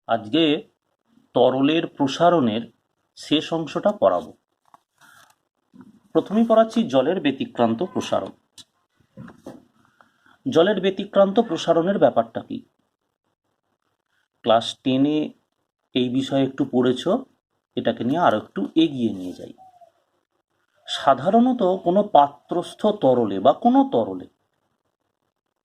আজকে তরলের প্রসারণের শেষ অংশটা পড়াবো। প্রথমেই পড়াচ্ছি জলের ব্যতিক্রান্ত প্রসারণ। জলের ব্যতিক্রান্ত প্রসারণের ব্যাপারটা কি? ক্লাস 10-এ এই বিষয়ে একটু পড়েছো, এটাকে নিয়ে আরো একটু এগিয়ে নিয়ে যাই। সাধারণত কোনো পাত্রস্থ তরলে বা কোনো তরলে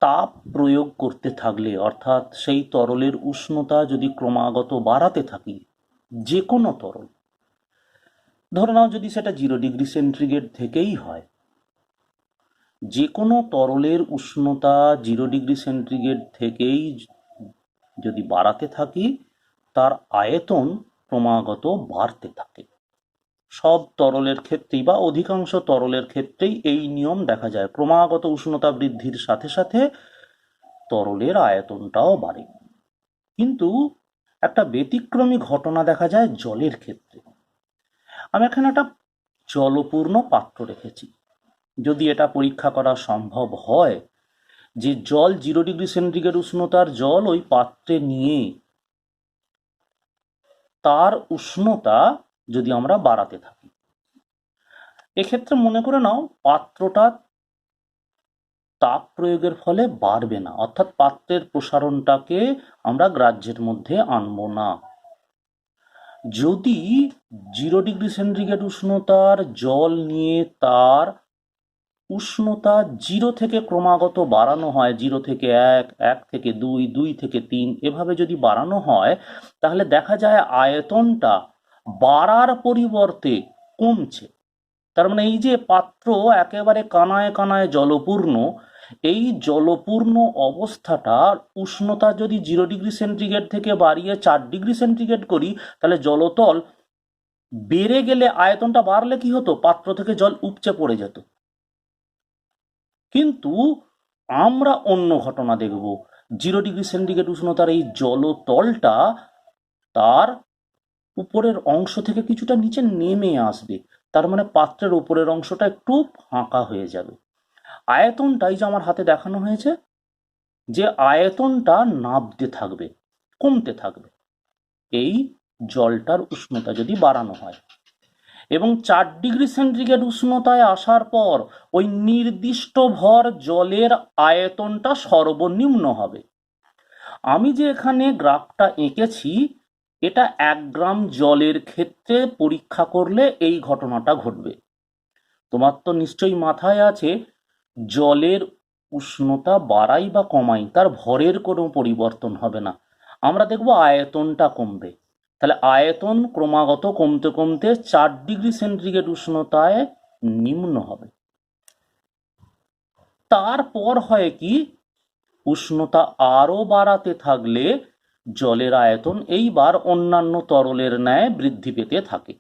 তাপ প্রয়োগ করতে থাকলে, অর্থাৎ সেই তরলের উষ্ণতা যদি ক্রমাগত বাড়াতে থাকি, যে কোনো তরল, ধরে নাও যদি সেটা 0°C থেকেই হয়, যে কোনো তরলের উষ্ণতা 0°C থেকেই যদি বাড়াতে থাকি, তার আয়তন ক্রমাগত বাড়তে থাকে। সব তরলের ক্ষেত্রেই বা অধিকাংশ তরলের ক্ষেত্রেই এই নিয়ম দেখা যায়। ক্রমাগত উষ্ণতা বৃদ্ধির সাথে সাথে তরলের আয়তনটাও বাড়ে। কিন্তু একটা ব্যতিক্রমী ঘটনা দেখা যায় জলের ক্ষেত্রে। আমি এখানে একটা জলপূর্ণ পাত্র রেখেছি। যদি এটা পরীক্ষা করা সম্ভব হয় যে জল 0°C উষ্ণতার জল ওই পাত্রে নিয়ে তার উষ্ণতা যদি আমরা বাড়াতে থাকি, এক্ষেত্রে মনে করে নাও পাত্রটা তাপ প্রয়োগের ফলে বাড়বে না, অর্থাৎ পাত্রের প্রসারণটাকে আমরা গ্রাহ্যের মধ্যে আনবো না। যদি 0°C উষ্ণতার জল নিয়ে তার উষ্ণতা 0 থেকে ক্রমাগত বাড়ানো হয়, 0 থেকে 1, 1 থেকে 2, 2 থেকে 3, এভাবে যদি বাড়ানো হয়, তাহলে দেখা যায় আয়তনটা বাড়ার পরিবর্তে কমছে। তার মানে এই যে পাত্র একেবারে কানায় কানায় জলপূর্ণ, এই জলপূর্ণ অবস্থাটার উষ্ণতা যদি 0°C থেকে বাড়িয়ে 4°C করি, তাহলে জলতল বেড়ে গেলে, আয়তনটা বাড়লে কি হতো, পাত্র থেকে জল উপচে পড়ে যেত। কিন্তু আমরা অন্য ঘটনা দেখব। 0°C উষ্ণতার এই জলতলটা তার উপরের অংশ থেকে কিছুটা নিচে নেমে আসবে। তার মানে পাত্রের উপরের অংশটা একটু ফাঁকা হয়ে যাবে। আয়তনটাই যে আমার হাতে দেখানো হয়েছে, যে আয়তনটা নাবতে থাকবে, কমতে থাকবে এই জলটার উষ্ণতা যদি বাড়ানো হয়। এবং 4°C উষ্ণতায় আসার পর ওই নির্দিষ্ট ভর জলের আয়তনটা সর্বনিম্ন হবে। আমি যে এখানে গ্রাফটা এঁকেছি, এটা 1 গ্রাম জলের ক্ষেত্রে পরীক্ষা করলে এই ঘটনাটা ঘটবে। তোমার তো নিশ্চয়ই মাথায় আছে, জলের উষ্ণতা বাড়াই বা কমাই, তার ভরের কোনো পরিবর্তন হবে না। আমরা দেখব আয়তনটা কমবে। তাহলে আয়তন ক্রমাগত কমতে কমতে 4°C উষ্ণতায় নিম্ন হবে। তারপর হয় কি, উষ্ণতা আরো বাড়াতে থাকলে জলের আয়তন এইবার অন্যান্য তরলের ন্যায় বৃদ্ধি পেতে থাকে।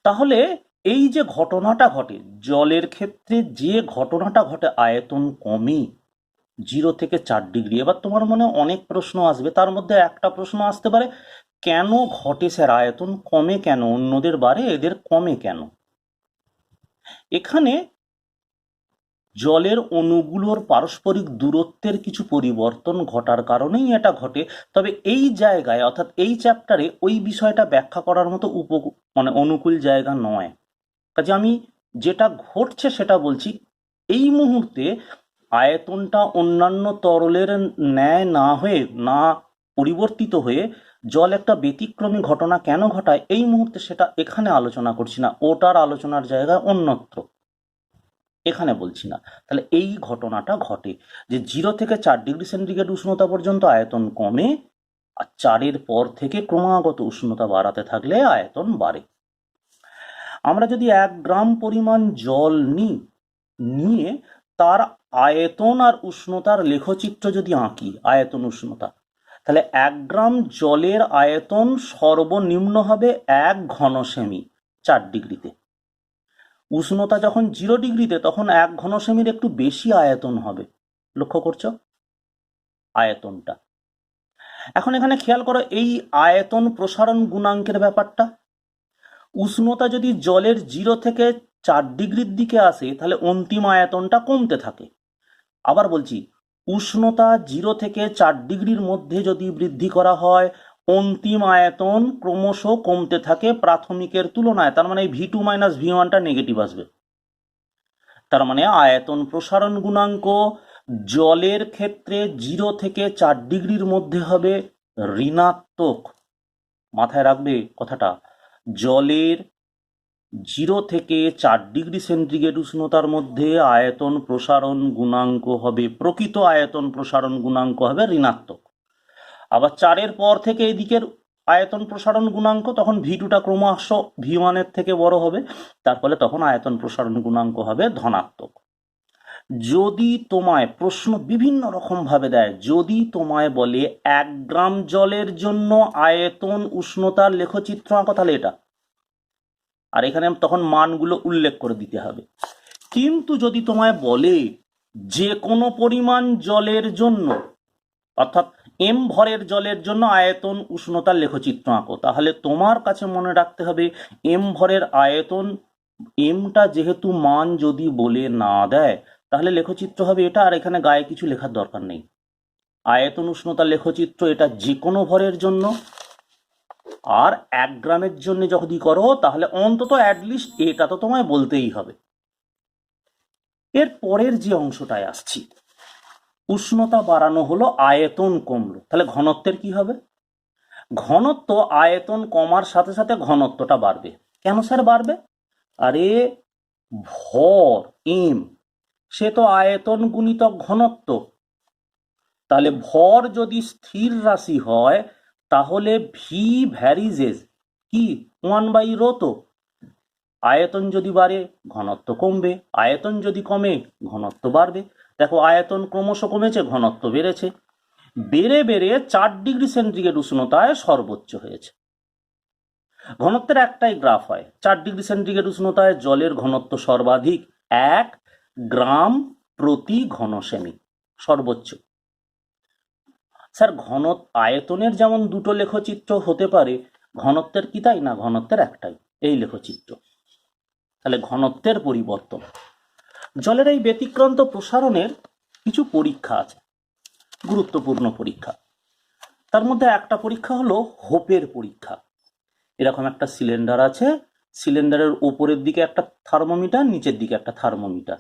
তাহলে এই যে ঘটনাটা ঘটে জলের ক্ষেত্রে, যে ঘটনাটা ঘটে আয়তন কমে 0 থেকে 4°, এবার তোমার মনে অনেক প্রশ্ন আসবে। তার মধ্যে একটা প্রশ্ন আসতে পারে, কেন ঘটে স্যার, আয়তন কমে কেন, অন্যদের বাড়ে এদের কমে কেন? এখানে জলের অণুগুলোর পারস্পরিক দূরত্বের কিছু পরিবর্তন ঘটার কারণেই এটা ঘটে। তবে এই জায়গায়, অর্থাৎ এই চ্যাপ্টারে ওই বিষয়টা ব্যাখ্যা করার মতো অনুকূল জায়গা নয়। কাজে আমি যেটা ঘটছে সেটা বলছি। এই মুহূর্তে আয়তনটা অন্যান্য তরলের ন্যায় না হয়ে, না পরিবর্তিত হয়ে জল একটা ব্যতিক্রমী ঘটনা কেন ঘটায়, এই মুহূর্তে সেটা এখানে আলোচনা করছি না, ওটার আলোচনার জায়গায় অন্যত্র, এখানে বলছি না। তাহলে এই ঘটনাটা ঘটে যে 0 থেকে 4°C উষ্ণতা পর্যন্ত আয়তন কমে, আর 4-এর পর থেকে ক্রমাগত উষ্ণতা বাড়াতে থাকলে আয়তন বাড়ে। আমরা যদি 1 গ্রাম পরিমাণ জল নিয়ে তার আয়তন আর উষ্ণতার লেখচিত্র যদি আঁকি, আয়তন উষ্ণতা, তাহলে 1 গ্রাম জলের আয়তন সর্বনিম্ন হবে 1 ঘনসেমি 4°তে। উষ্ণতা যখন 0°তে, তখন 1 ঘনসেমির একটু বেশি আয়তন হবে। লক্ষ্য করছো আয়তনটা? এখন এখানে খেয়াল করো এই আয়তন প্রসারণ গুণাঙ্কের ব্যাপারটা। উষ্ণতা যদি জলের 0 থেকে 4°র দিকে আসে, তাহলে অন্তিম আয়তনটা কমতে থাকে। আবার বলছি, উষ্ণতা 0 থেকে 4 ডিগ্রির মধ্যে যদি বৃদ্ধি করা হয়, অন্তিম আয়তন ক্রমশ কমতে থাকে প্রাথমিকের তুলনায়। তার মানে V2 মাইনাস V1টা নেগেটিভ আসবে। তার মানে আয়তন প্রসারণ গুণাঙ্ক জলের ক্ষেত্রে 0 থেকে 4 ডিগ্রির মধ্যে হবে ঋণাত্মক। মাথায় রাখবে কথাটা, জলের 0 থেকে 4 ডিগ্রি সেন্টিগ্রেড উষ্ণতার মধ্যে আয়তন প্রসারণ গুণাঙ্ক হবে, প্রকৃত আয়তন প্রসারণ গুণাঙ্ক হবে ঋণাত্মক। আবার 4-এর পর থেকে এদিকের আয়তন প্রসারণ গুণাঙ্ক তখন V2টা ক্রমশ V1-এর থেকে বড় হবে, তার ফলে তখন আয়তন প্রসারণ গুণাঙ্ক হবে ধনাত্মক। যদি তোমায় প্রশ্ন বিভিন্ন রকম ভাবে দেয়, যদি তোমায় বলে 1 গ্রাম জলের জন্য আয়তন উষ্ণতার লেখচিত্র আঁকো, তাহলে এটা, আর এখানে তখন মানগুলো উল্লেখ করে দিতে হবে। কিন্তু যদি তোমায় বলে যে কোনো পরিমাণ জলের জন্য, অর্থাৎ m ভরের জলের জন্য আয়তন উষ্ণতার লেখচিত্র আঁকো, তাহলে তোমার কাছে মনে রাখতে হবে m ভরের আয়তন, mটা যেহেতু মান যদি বলে না দেয় তাহলে লেখচিত্র হবে এটা, আর এখানে গায়ে কিছু লেখার দরকার নেই। আয়তন উষ্ণতার লেখচিত্র এটা যে কোনো ভরের জন্য, আর 1 গ্রামের জন্য যদি করো তাহলে অন্তত অ্যাটলিস্ট এটা তো তোমায় বলতেই হবে। এর পরের যে অংশটায় আসছি, উষ্ণতা বাড়ানো হলো, আয়তন কমলো, তাহলে ঘনত্বের কি হবে? ঘনত্ব আয়তন কমার সাথে সাথে ঘনত্বটা বাড়বে। কেন স্যার বাড়বে? আরে ভর m, সে তো আয়তন গুণিতক ঘনত্ব। তাহলে ভর যদি স্থির রাশি হয় তাহলে ভি ভ্যারিজেস কি 1/ρ। তো আয়তন যদি বাড়ে ঘনত্ব কমবে, আয়তন যদি কমে ঘনত্ব বাড়বে। দেখো আয়তন ক্রমশ কমেছে, ঘনত্ব বেড়েছে, বেড়ে বেড়ে 4 ডিগ্রি সেন্টিগ্রেড উষ্ণতায় সর্বোচ্চ হয়েছে। ঘনত্বের একটাই গ্রাফ হয়, 4 ডিগ্রি সেন্টিগ্রেড উষ্ণতায় জলের ঘনত্ব সর্বাধিক 1 গ্রাম প্রতি ঘন সেমি, সর্বোচ্চ। স্যার আয়তনের যেমন দুটো লেখচিত্র হতে পারে, ঘনত্বের কি তাই না? ঘনত্বের একটাই, এই লেখচিত্র। তাহলে ঘনত্বের পরিবর্তন। জলের এই ব্যতিক্রান্ত প্রসারণের কিছু পরীক্ষা আছে, গুরুত্বপূর্ণ পরীক্ষা। তার মধ্যে একটা পরীক্ষা হলো হোপের পরীক্ষা। এরকম একটা সিলিন্ডার আছে, সিলিন্ডারের উপরের দিকে একটা থার্মোমিটার, নিচের দিকে একটা থার্মোমিটার,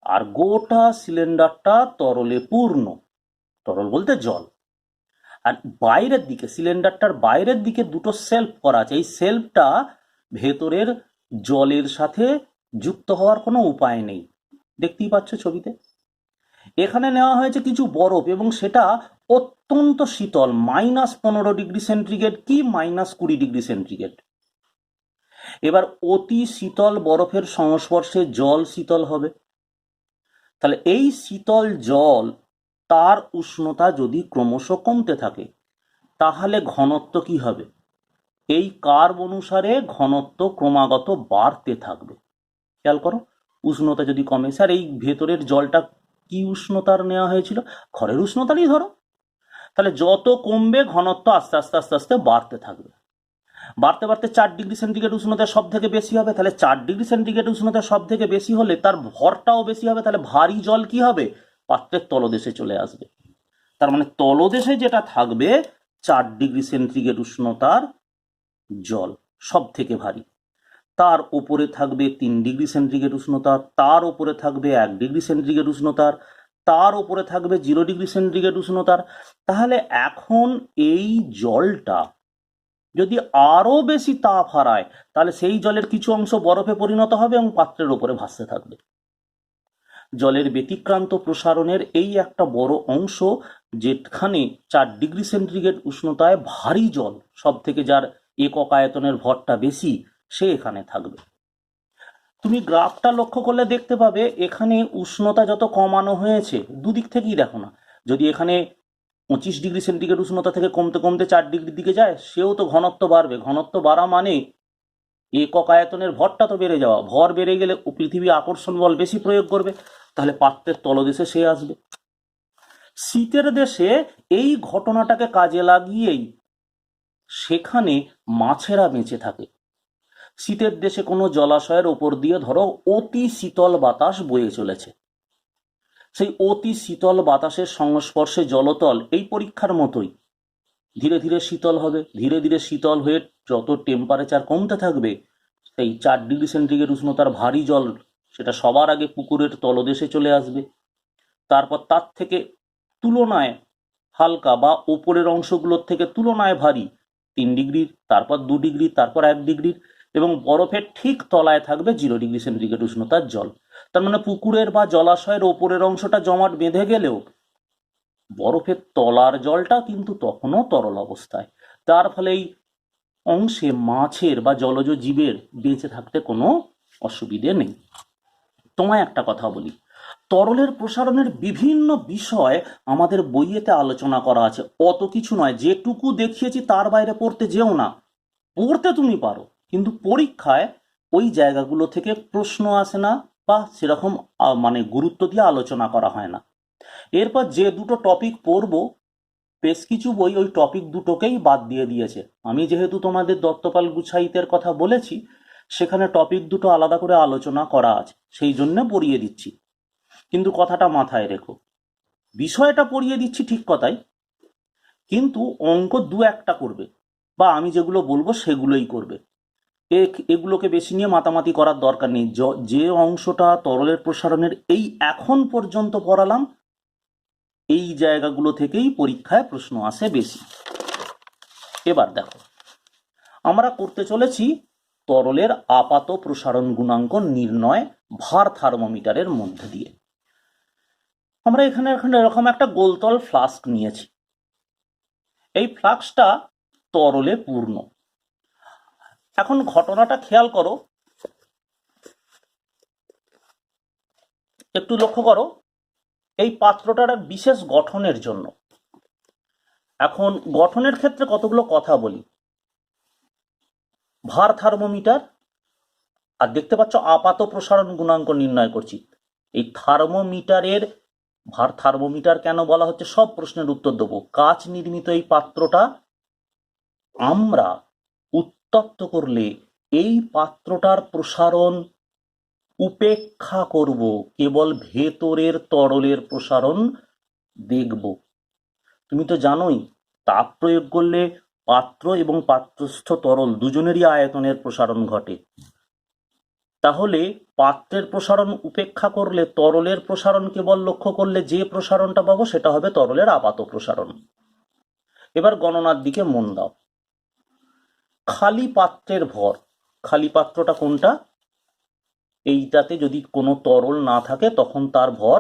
আর গোটা সিলিন্ডারটা তরলে পূর্ণ, তরল বলতে জল। আর বাইরের দিকে, সিলিন্ডারটার বাইরের দিকে দুটো সেলফ করা আছে, এই সেলফটা ভেতরের জলের সাথে যুক্ত হওয়ার কোনো উপায় নেই, দেখতেই পাচ্ছ ছবিতে। এখানে নেওয়া হয়েছে কিছু বরফ এবং সেটা অত্যন্ত শীতল, -15 ডিগ্রি সেন্টিগ্রেড কি -20 ডিগ্রি সেন্টিগ্রেড। এবার অতি শীতল বরফের সংস্পর্শে জল শীতল হবে, তাহলে এই শীতল জল, তার উষ্ণতা যদি ক্রমশ কমতে থাকে তাহলে ঘনত্ব কি হবে? এই কার্ভ অনুসারে ঘনত্ব ক্রমাগত বাড়তে থাকবে। খেয়াল করো, উষ্ণতা যদি কমে, স্যার এই ভেতরের জলটা কি উষ্ণতার নেওয়া হয়েছিল? ঘরের উষ্ণতারই ধরো, তাহলে যত কমবে ঘনত্ব আস্তে আস্তে আস্তে আস্তে বাড়তে থাকবে, বাড়তে বাড়তে 4 ডিগ্রি সেন্টিগ্রেড উষ্ণতা সব থেকে বেশি হবে। তাহলে 4 ডিগ্রি সেন্টিগ্রেড উষ্ণতা সব থেকে বেশি হলে তার ভরটাও বেশি হবে, তাহলে ভারী জল কি হবে? পাত্রের তলদেশে চলে আসবে। তার মানে তলদেশে যেটা থাকবে 4 ডিগ্রি সেন্টিগ্রেড উষ্ণতার জল সব থেকে ভারী, তার উপরে থাকবে 3 ডিগ্রি সেন্টিগ্রেড উষ্ণতা, তার উপরে থাকবে 1 ডিগ্রি সেন্টিগ্রেড উষ্ণতার, তার উপরে থাকবে 0 ডিগ্রি সেন্টিগ্রেড উষ্ণতার। তাহলে এখন এই জলটা যদি আরো বেশি তাপ হারায় তাহলে সেই জলের কিছু অংশ বরফে পরিণত হবে এবং পাত্রের উপরে ভাসতে থাকবে। জলের ব্যতিক্রান্ত প্রসারণের এই একটা বড় অংশ, যেখানে 4 ডিগ্রি সেন্টিগ্রেড উষ্ণতায় ভারী জল, সব থেকে যার একক আয়তনের ভরটা বেশি, সে এখানে থাকবে। তুমি গ্রাফটা লক্ষ্য করলে দেখতে পাবে এখানে উষ্ণতা যত কমানো হয়েছে, দুদিক থেকেই দেখো না, যদি এখানে 25 ডিগ্রি সেন্টিগ্রেড উষ্ণতা থেকে কমতে কমতে 4 ডিগ্রির দিকে যায়, সেও তো ঘনত্ব বাড়বে। ঘনত্ব বাড়া মানে একক আয়তনের ভরটা তো বেড়ে যাওয়া, ভর বেড়ে গেলে পৃথিবী আকর্ষণ বল বেশি প্রয়োগ করবে, তাহলে পাত্রের তলদেশে সে আসবে। শীতের দেশে এই ঘটনাটাকে কাজে লাগিয়েই সেখানে মাছেরা বেঁচে থাকে। শীতের দেশে কোনো জলাশয়ের ওপর দিয়ে ধরো অতি শীতল বাতাস বয়ে চলেছে, সেই অতি শীতল বাতাসের সংস্পর্শে জলতল এই পরীক্ষার মতোই ধীরে ধীরে শীতল হবে, ধীরে ধীরে শীতল হয়ে যত টেম্পারেচার কমতে থাকবে, সেই 4 ডিগ্রি সেন্টিগ্রেড উষ্ণতার ভারী জল সেটা সবার আগে পুকুরের তলদেশে চলে আসবে। তারপর তার থেকে তুলনায় হালকা বা ওপরের অংশগুলোর থেকে তুলনায় ভারী 3 ডিগ্রির, তারপর 2 ডিগ্রি, তারপর 1 ডিগ্রির, এবং বরফের ঠিক তলায় থাকবে 0 ডিগ্রি সেন্টিগ্রেড উষ্ণতার জল। তার মানে পুকুরের বা জলাশয়ের ওপরের অংশটা জমাট বেঁধে গেলেও বরফের তলার জলটা কিন্তু তখনও তরল অবস্থায়। তার ফলে এই অংশে মাছের বা জলজ জীবের বেঁচে থাকতে কোনো অসুবিধে নেই। তোমায় একটা কথা বলি, তরলের প্রসারণের বিভিন্ন বিষয় আমাদের বইয়েতে আলোচনা করা আছে। অত কিছু নয়, যেটুকু দেখিয়েছি তার বাইরে পড়তে যেও না। পড়তে তুমি পারো, কিন্তু পরীক্ষায় ওই জায়গাগুলো থেকে প্রশ্ন আসে না বা সেরকম মানে গুরুত্ব দিয়ে আলোচনা করা হয় না। এরপর যে দুটো টপিক পড়বো, বেশ কিছু বই ওই টপিক দুটোকেই বাদ দিয়ে দিয়েছে। আমি যেহেতু তোমাদের দত্তপাল গুছাইতের কথা বলেছি, সেখানে টপিক দুটো আলাদা করে আলোচনা করা আছে, সেই জন্য পড়িয়ে দিচ্ছি। কিন্তু কথাটা মাথায় রেখো, বিষয়টা পড়িয়ে দিচ্ছি ঠিক কথাই, কিন্তু অঙ্ক দু একটা করবে, বা আমি যেগুলো বলবো সেগুলোই করবে। এগুলোকে বেশি নিয়ে মাতামাতি করার দরকার নেই। যে অংশটা তরলের প্রসারণের এই এখন পর্যন্ত পড়ালাম, এই জায়গাগুলো থেকেই পরীক্ষায় প্রশ্ন আসে বেশি। এবার দেখো, আমরা করতে চলেছি তরলের আপাত প্রসারণ গুণাঙ্ক নির্ণয় ভার থার্মোমিটারের মধ্যে দিয়ে। আমরা এখানে এরকম একটা গোলতল ফ্লাস্ক নিয়েছি। এই ফ্লাস্কটা তরলে পূর্ণ। এখন ঘটনাটা খেয়াল করো, একটু লক্ষ্য করো, এই পাত্রটার এক বিশেষ গঠনের জন্য। এখন গঠনের ক্ষেত্রে কতগুলো কথা বলি। ভার থার্মোমিটার, আর দেখতে পাচ্ছ আপাত প্রসারণ গুণাঙ্ক নির্ণয় করছি। এই থার্মোমিটারের ভার থার্মোমিটার কেন বলা হচ্ছে, সব প্রশ্নের উত্তর দেবো। কাচ নির্মিত এই পাত্রটা আমরা উত্তপ্ত করলে এই পাত্রটার প্রসারণ উপেক্ষা করব, কেবল ভেতরের তরলের প্রসারণ দেখব। তুমি তো জানোই, তাপ প্রয়োগ করলে পাত্র এবং পাত্রস্থ তরল দুজনেরই আয়তনের প্রসারণ ঘটে। তাহলে পাত্রের প্রসারণ উপেক্ষা করলে তরলের প্রসারণ কেবল লক্ষ্য করলে যে প্রসারণটা পাবো সেটা হবে তরলের আপাত প্রসারণ। এবার গণনার দিকে মন দাও। খালি পাত্রের ভর, খালি পাত্রটা কোনটা, এইটাতে যদি কোনো তরল না থাকে তখন তার ভর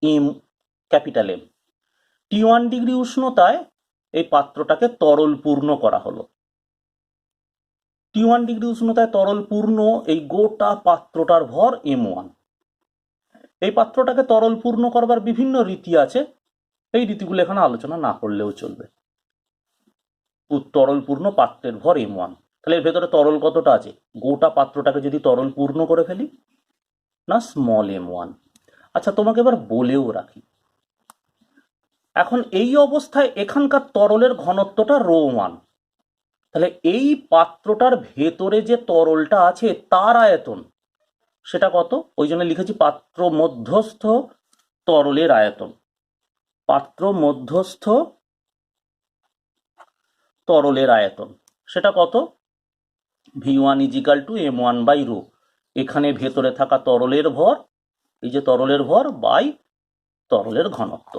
M, capital M. T1 degree উষ্ণতায় এই পাত্রটাকে তরল পূর্ণ করা হলো। T1 ডিগ্রি উষ্ণতায় তরল পূর্ণ, এই গোটা পাত্রটার ভর M1। এই পাত্রটাকে তরল পূর্ণ করবার বিভিন্ন রীতি আছে, এই রীতিগুলো এখানে আলোচনা না করলেও চলবে। তরল পূর্ণ পাত্রের ভর M1, তাহলে এর ভেতরে তরল কতটা আছে, গোটা পাত্রটাকে যদি তরল পূর্ণ করে ফেলি, না স্মল m1। আচ্ছা, তোমাকে এবার বলেও রাখি, এখন এই অবস্থায় এখানকার তরলের ঘনত্বটা ρ1। তাহলে এই পাত্রটার ভেতরে যে তরলটা আছে তার আয়তন সেটা কত, ওই জন্য লিখেছি পাত্র মধ্যস্থ তরলের আয়তন। পাত্র মধ্যস্থ তরলের আয়তন সেটা কত, V1 = m1/ρ। এখানে ভেতরে থাকা তরলের ভর, এই যে তরলের ভর বাই তরলের ঘনত্ব।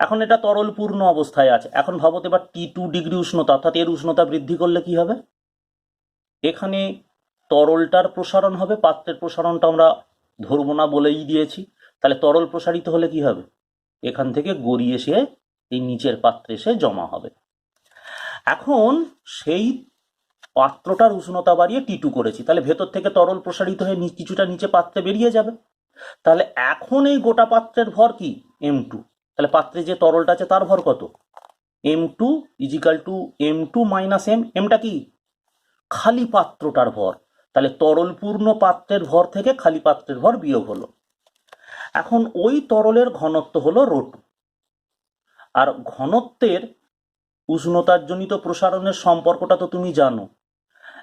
এখন এটা তরল পূর্ণ অবস্থায় আছে। এখন ভাবো তো এবার T2 ডিগ্রি উষ্ণতা, অর্থাৎ এর উষ্ণতা বৃদ্ধি করলে কি হবে, এখানে তরলটার প্রসারণ হবে, পাত্রের প্রসারণটা আমরা ধরবো না বলেই দিয়েছি। তাহলে তরল প্রসারিত হলে কি হবে, এখান থেকে গড়িয়ে এসে এই নিচের পাত্রে এসে জমা হবে। এখন সেই পাত্রটার উষ্ণতা বাড়িয়ে T2 করেছি, তাহলে ভেতর থেকে তরল প্রসারিত হয়ে কিছুটা নিচে পাত্রে বেরিয়ে যাবে। তাহলে এখন এই গোটা পাত্রের ভর কি, M2। তাহলে পাত্রে যে তরলটা আছে তার ভর কত, M2 = M2 - M। এমটা কি, খালি পাত্রটার ভর। তাহলে তরল পূর্ণ পাত্রের ভর থেকে খালি পাত্রের ভর বিয়োগ হলো। এখন ওই তরলের ঘনত্ব হলো ρ2। আর ঘনত্বের উষ্ণতার জনিত প্রসারণের সম্পর্কটা তো তুমি জানো,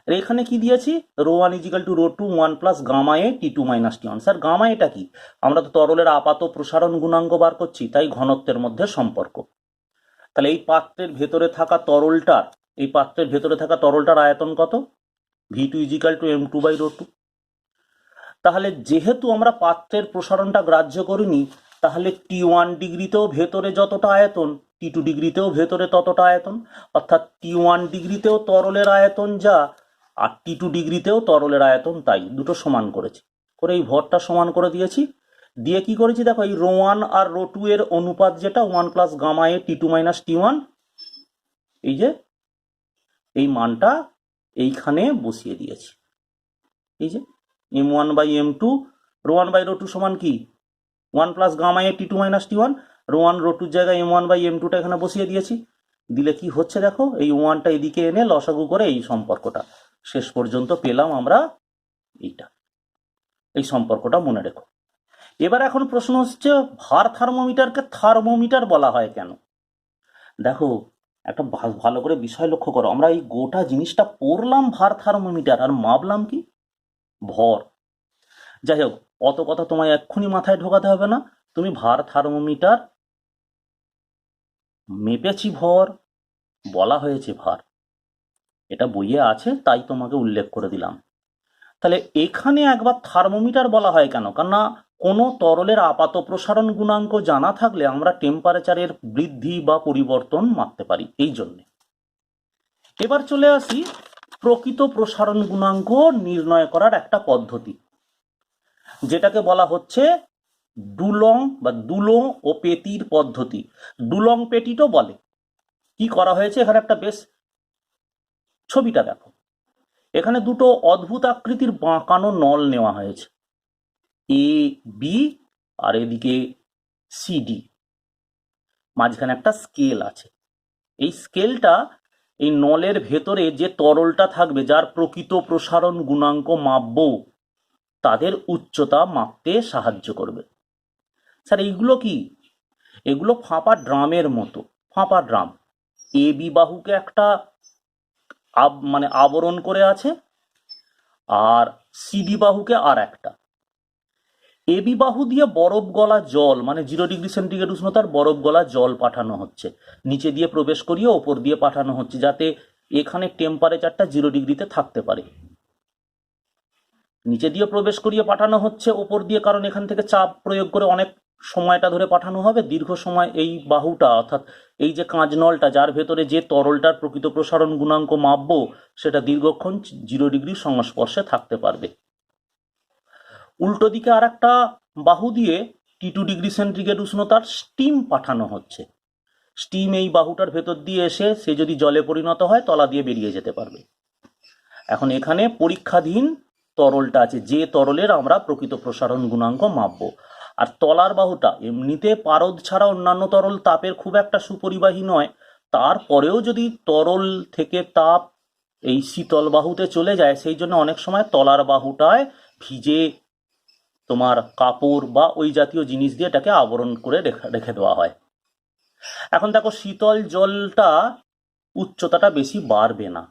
আর এখানে কি দিয়েছি, ρ1 = ρ2 1 প্লাস গামা এ T2 - T1। স্যার গামা এটা কি, আমরা তো তরলের আপাত প্রসারণ গুণাঙ্ক বার করছি, তাই ঘনত্বের মধ্যে সম্পর্ক। তাহলে এই পাত্রের ভেতরে থাকা তরলটার আয়তন কত, V2 = m2/ρ2। তাহলে যেহেতু আমরা পাত্রের প্রসারণটা গ্রাহ্য করিনি, তাহলে T1 ডিগ্রিতেও ভেতরে যতটা আয়তন, T2 ডিগ্রিতেও ভেতরে ততটা আয়তন, অর্থাৎ T1 ডিগ্রিতেও তরলের আয়তন যা, আর T2 ডিগ্রিতেও তরলের আয়তন তাই, দুটো সমান করেছি, করে এই ভরটা সমান করে দিয়েছি। দিয়ে কি করেছি দেখো, এই ρ1 আর ρ2 এর অনুপাত যেটা 1 প্লাস গামা এ T2 - T1, এই যে এই মানটা এইখানে বসিয়ে দিয়েছি। এই যে m1/m2, ρ1/ρ2 সমান কি 1 প্লাস গামা এ T2 - T1, ρ1 ρ2 জায়গায় m1/m2টা এখানে বসিয়ে দিয়েছি। দিলে কি হচ্ছে দেখো, এই 1টা এদিকে এনে লসাগু করে এই সম্পর্কটা শেষ পর্যন্ত পেলাম আমরা এইটা। এই সম্পর্কটা মনে রেখো। এবার এখন প্রশ্ন হচ্ছে, ভার থার্মোমিটারকে থার্মোমিটার বলা হয় কেন? দেখো একটা ভালো করে বিষয় লক্ষ্য করো, আমরা এই গোটা জিনিসটা পড়লাম ভার থার্মোমিটার, আর মাপলাম কি ভর। যাই হোক, অত কথা তোমায় এক্ষুনি মাথায় ঢোকাতে হবে না। তুমি ভার থার্মোমিটার, মেপেছি ভর, বলা হয়েছে ভার, এটা বইয়ে আছে তাই তোমাকে উল্লেখ করে দিলাম। তাহলে এখানে একবার থার্মোমিটার বলা হয় কেন, কেননা কোনো তরলের আপাত প্রসারণ গুণাঙ্ক জানা থাকলে আমরা টেম্পারেচারের বৃদ্ধি বা পরিবর্তন মাপতে পারি, এই জন্যে। এবার চলে আসি প্রকৃত প্রসারণ গুণাঙ্ক নির্ণয় করার একটা পদ্ধতি, যেটাকে বলা হচ্ছে ডুলং বা দুলো ও পেতির পদ্ধতি। ডুলং পেটিটও বলে। কি করা হয়েছে এখানে, একটা বেশ ছবিটা দেখো, এখানে দুটো অদ্ভুত আকৃতির বাঁকানো নল নেওয়া হয়েছে, এ বি আর এদিকে সিডি, মাঝখানে একটা স্কেল আছে। এই স্কেলটা এই নলের ভেতরে যে তরলটা থাকবে, যার প্রকৃত প্রসারণ গুণাঙ্ক মাপবো, তাদের উচ্চতা মাপতে সাহায্য করবে। স্যার এইগুলো কি, এগুলো ফাঁপা ড্রামের মতো, ফাঁপা ড্রাম। এ বি বাহুকে একটা মানে আবরণ করে আছে, আর সিডি বাহুকে আর একটা। এবি বাহু দিয়ে বরফ গলা জল, মানে 0°C উষ্ণতার বরফ গলা জল পাঠানো হচ্ছে, নিচে দিয়ে প্রবেশ করিয়ে ওপর দিয়ে পাঠানো হচ্ছে, যাতে এখানে টেম্পারেচারটা 0°তে থাকতে পারে। নিচে দিয়ে প্রবেশ করিয়ে পাঠানো হচ্ছে ওপর দিয়ে, কারণ এখান থেকে চাপ প্রয়োগ করে অনেক সময়টা ধরে পাঠানো হবে, দীর্ঘ সময় এই বাহুটা, অর্থাৎ এই যে কাঁচ নলটা যার ভেতরে যে তরলটার প্রকৃত প্রসারণ গুণাঙ্ক মাপবো, সেটা দীর্ঘক্ষণ 0° সংস্পর্শে থাকতে পারবে। উল্টো দিকে আর একটা বাহু দিয়ে T2°C উষ্ণতার স্টিম পাঠানো হচ্ছে। স্টিম এই বাহুটার ভেতর দিয়ে এসে সে যদি জলে পরিণত হয়, তলা দিয়ে বেরিয়ে যেতে পারবে। এখন এখানে পরীক্ষাধীন তরলটা আছে, যে তরলের আমরা প্রকৃত প্রসারণ গুণাঙ্ক মাপবো। আর তলার বাহুটা এমনিতে পারদ ছাড়া অন্যান্য তরল তাপের খুব একটা সুপরিবাহী নয়, তারপরেও যদি তরল থেকে তাপ এই শীতল বাহুতে চলে যায়, সেই জন্য অনেক সময় তলার বাহুটায় ভিজে তোমার কাপড় বা ওই জাতীয় জিনিস দিয়ে এটাকে আবরণ করে রেখে দেওয়া হয়। এখন দেখো, শীতল জলটা উচ্চতাটা বেশি বাড়বে না,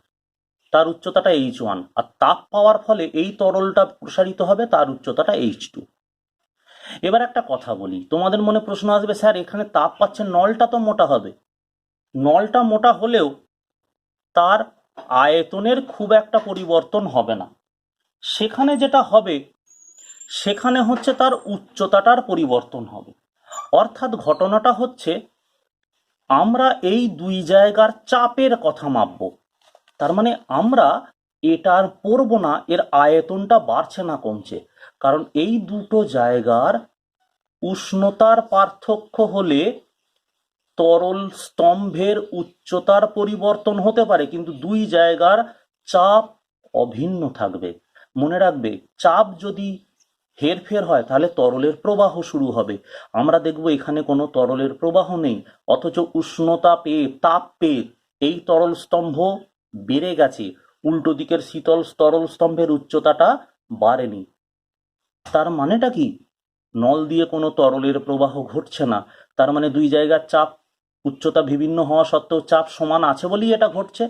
তার উচ্চতাটা H1, আর তাপ পাওয়ার ফলে এই তরলটা প্রসারিত হবে, তার উচ্চতাটা H2। এবার একটা কথা বলি, তোমাদের মনে প্রশ্ন আসবে, স্যার এখানে তাপ পাচ্ছে, নলটা তো মোটা হবে। নলটা মোটা হলেও তার আয়তনের খুব একটা পরিবর্তন হবে না। সেখানে যেটা হবে, সেখানে হচ্ছে তার উচ্চতাটার পরিবর্তন হবে। অর্থাৎ ঘটনাটা হচ্ছে, আমরা এই দুই জায়গার চাপের কথা মাপব। তার মানে আমরা এটার পড়ব না এর আয়তনটা বাড়ছে না কমছে, কারণ এই দুটো জায়গার উষ্ণতার পার্থক্য হলে তরল স্তম্ভের উচ্চতার পরিবর্তন হতে পারে, কিন্তু দুই জায়গার চাপ অভিন্ন থাকবে। মনে রাখবে, চাপ যদি হেরফের হয়, তাহলে তরলের প্রবাহ শুরু হবে। আমরা দেখব এখানে কোনো তরলের প্রবাহ নেই, অথচ উষ্ণতা পেয়ে, তাপ পেয়ে এই তরল স্তম্ভ বেড়ে গেছে, উল্টো দিকের শীতল তরল স্তম্ভের উচ্চতাটা বাড়েনি। তার মানেটা কি, নল দিয়ে কোনো তরলের প্রবাহ ঘটছে না, তার মানে দুই জায়গার চাপ উচ্চতা বিভিন্ন হওয়া সত্ত্বেও চাপ সমান আছে বলেই এটা ঘটছে।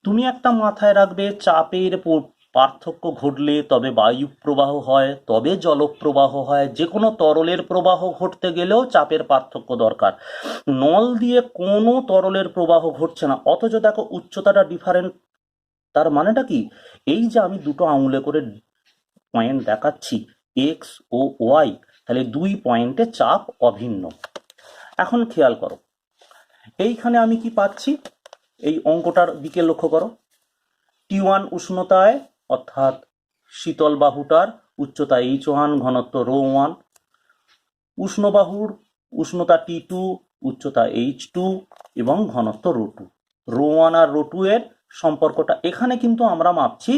তুমি একটা মাথায় রাখবে, চাপের পার্থক্য ঘটলে তবে বায়ু প্রবাহ হয়, তবে জলপ্রবাহ হয়। যে কোনো তরলের প্রবাহ ঘটতে গেলেও চাপের পার্থক্য দরকার। নল দিয়ে কোনো তরলের প্রবাহ ঘটছে না, অথচ দেখো উচ্চতাটা ডিফারেন্ট। তার মানেটা কি? এই যে আমি দুটো আঙুলে করে পয়েন্ট দেখাচ্ছি, এক্স ও ওয়াই, তাহলে দুই পয়েন্টে চাপ অভিন্ন। এখন খেয়াল করো, এইখানে আমি কি পাচ্ছি? এই অঙ্কটার দিকে লক্ষ্য করো। T1 উষ্ণতায়, অর্থাৎ শীতল বাহুটার উচ্চতা H1, ঘনত্ব ρ1। উষ্ণ বাহুর উষ্ণতা T2, উচ্চতা H2 এবং ঘনত্ব ρ2। ρ1 আর ρ2 এর সম্পর্কটা এখানে কিন্তু আমরা মাপছি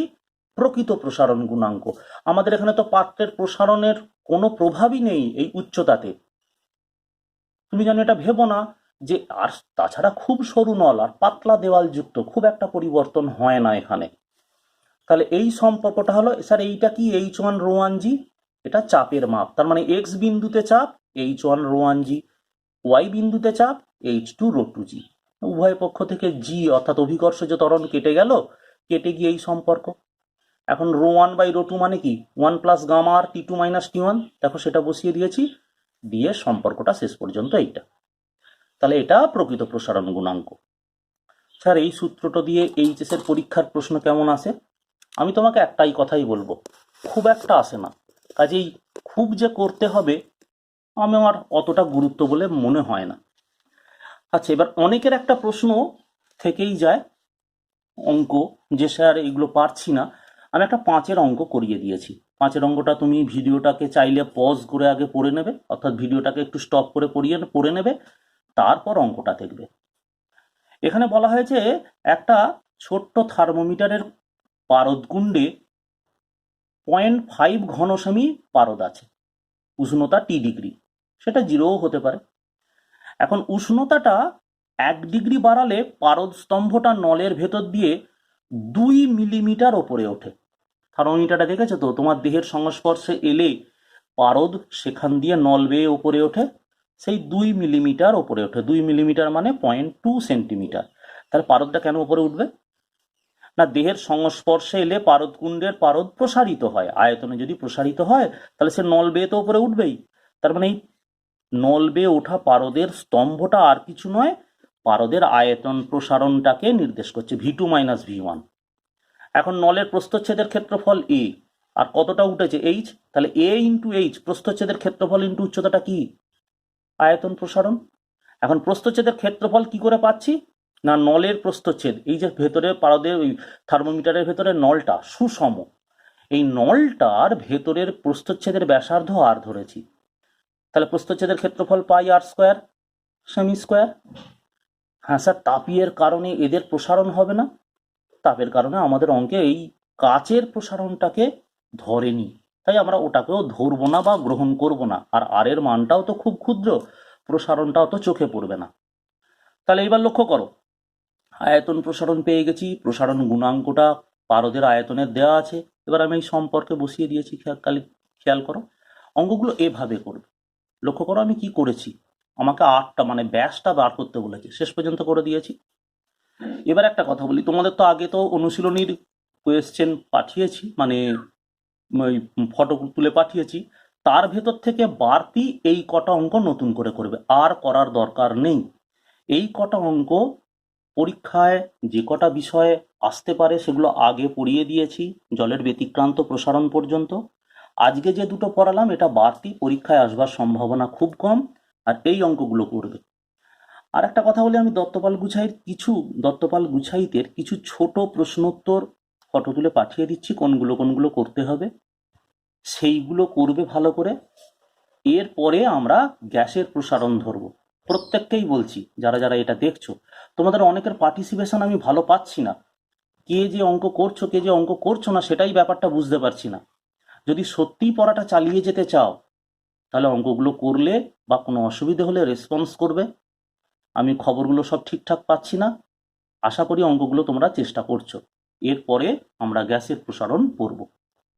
প্রকৃত প্রসারণ গুণাঙ্ক। আমাদের এখানে তো পাত্রের প্রসারণের কোনো প্রভাবই নেই এই উচ্চতাতে। তুমি জানো, এটা ভেবো না যে, আর তাছাড়া খুব সরু নল আর পাতলা দেওয়াল যুক্ত, খুব একটা পরিবর্তন হয় না এখানে। তাহলে এই সম্পর্কটা হলো, স্যার এইটা কি H1 ρ1g, এটা চাপের মাপ। তার মানে এক্স বিন্দুতে চাপ H1 ρ1g, ওয়াই বিন্দুতে চাপ H2 ρ2g। উভয় পক্ষ থেকে জি অর্থাৎ অভিকর্ষজ ত্বরণ কেটে গেল, কেটে গিয়ে এই সম্পর্ক। এখন ρ1 বাই ρ2 মানে কি? 1 প্লাস গামা আর T2 মাইনাস T1। দেখো সেটা বসিয়ে দিয়েছি, দিয়ে সম্পর্কটা শেষ পর্যন্ত এইটা। তাহলে এটা প্রকৃত প্রসারণ গুণাঙ্ক। স্যার এই সূত্রটা দিয়ে এইচএস এর পরীক্ষার প্রশ্ন কেমন আসে? আমি তোমাকে একটাই কথাই বলবো, খুব একটা আসে না। কাজেই খুব যে করতে হবে আমার অতটা গুরুত্ব বলে মনে হয় না। আচ্ছা, এবার অনেকের একটা প্রশ্ন থেকেই যায় অঙ্ক, যে স্যার এগুলো পারছি না। আমি একটা 5-এর অঙ্ক করিয়ে দিয়েছি। 5-এর অঙ্কটা তুমি ভিডিওটাকে চাইলে পজ করে আগে পড়ে নেবে, অর্থাৎ ভিডিওটাকে একটু স্টপ করে পড়ে নেবে, তারপর অঙ্কটা দেখবে। এখানে বলা হয়েছে একটা ছোট্ট থার্মোমিটারের পারদকুণ্ডে 0.5 ঘন সেমি পারদ আছে, উষ্ণতা T ডিগ্রি, সেটা 0ও হতে পারে। এখন উষ্ণতাটা 1 ডিগ্রি বাড়ালে পারদ স্তম্ভটা নলের ভেতর দিয়ে 2 মিলিমিটার ওপরে ওঠে। থার্মোমিটারটা দেখেছো তো? তোমার দেহের সংস্পর্শে এলে পারদ সেখান দিয়ে নল বেয়ে ওপরে ওঠে, সেই 2 মিলিমিটার ওপরে ওঠে। 2 মিলিমিটার মানে 0.2 সেন্টিমিটার। তাহলে পারদটা কেন উপরে উঠবে? না, দেহের সংস্পর্শে এলে পারদকুণ্ডের পারদ প্রসারিত হয়। আয়তনে যদি প্রসারিত হয় তাহলে সে নল বেয়ে তো উপরে উঠবেই। তার মানে এই নল বেয়ে ওঠা পারদের স্তম্ভটা আর কিছু নয়, পারদের আয়তন প্রসারণটাকে নির্দেশ করছে, V2 মাইনাস V1। এখন নলের প্রস্থচ্ছেদের ক্ষেত্রফল a, আর কতটা উঠেছে h, তাহলে a ইন্টু h, প্রস্থচ্ছেদের ক্ষেত্রফল ইন্টু উচ্চতাটা কি? আয়তন প্রসারণ। এখন প্রস্থচ্ছেদের ক্ষেত্রফল কি করে পাচ্ছি? না, নলের প্রস্থচ্ছেদ, এই যে ভেতরে পারদের ওই থার্মোমিটারের ভেতরে নলটা সুষম, এই নলটার ভেতরের প্রস্থচ্ছেদের ব্যাসার্ধ আর ধরেছি। তাহলে প্রস্থচ্ছেদের ক্ষেত্রফল পাই আর স্কোয়ার সেমি স্কোয়ার। হ্যাঁ স্যার, তাপীয়ের কারণে এদের প্রসারণ হবে না। তাপের কারণে আমাদের অঙ্কে এই কাচের প্রসারণটাকে ধরেনি, তাই আমরা ওটাকেও ধরবো না বা গ্রহণ করব না। আর আর এর মানটাও তো খুব ক্ষুদ্র, প্রসারণটাও তো চোখে পড়বে না। তাহলে এবার লক্ষ্য করো, আয়তন প্রসারণ পেয়ে গেছি, প্রসারণ গুণাঙ্কটা পারদের আয়তনের দেওয়া আছে। এবার আমি এই সম্পর্কে বসিয়ে দিয়েছি। খেয়াল করো, অঙ্কগুলো এভাবে করবে। লক্ষ্য করো আমি কি করেছি, আমাকে 8টা মানে ব্যাসটা বার করতে বলেছে, শেষ পর্যন্ত করে দিয়েছি। এবার একটা কথা বলি, তোমাদের তো আগে তো অনুশীলনীর কোয়েশ্চেন পাঠিয়েছি, মানে ওই ফটো তুলে পাঠিয়েছি, তার ভেতর থেকে বাড়তি এই কটা অঙ্ক নতুন করে করবে, আর করার দরকার নেই। এই কটা অঙ্ক পরীক্ষায় যে কটা বিষয়ে আসতে পারে সেগুলো আগে পড়িয়ে দিয়েছি, জলের ব্যতিক্রান্ত প্রসারণ পর্যন্ত। আজকে যে দুটো পড়ালাম এটা বাড়তি, পরীক্ষায় আসবার সম্ভাবনা খুব কম, আর এই অঙ্কগুলো করবে। আর একটা কথা বলি, আমি দত্তপাল গুছাইতের কিছু ছোট প্রশ্নোত্তর ফটো তুলে পাঠিয়ে দিচ্ছি, কোনগুলো করতে হবে সেইগুলো করবে ভালো করে। এরপরে আমরা গ্যাসের প্রসারণ ধরব। প্রত্যেককেই বলছি, যারা যারা এটা দেখছো, তোমাদের অনেকের পার্টিসিপেশন আমি ভালো পাচ্ছি না। কে যে অঙ্ক করছো, কে যে অঙ্ক করছো না, সেটাই ব্যাপারটা বুঝতে পারছি না। যদি সত্যিই পড়াটা চালিয়ে যেতে চাও তাহলে অঙ্কগুলো করলে বা কোনো অসুবিধে হলে রেসপন্স করবে। আমি খবরগুলো সব ঠিকঠাক পাচ্ছি না, আশা করি অঙ্কগুলো তোমরা চেষ্টা করছো। এরপরে আমরা গ্যাসের প্রসারণ পড়ব।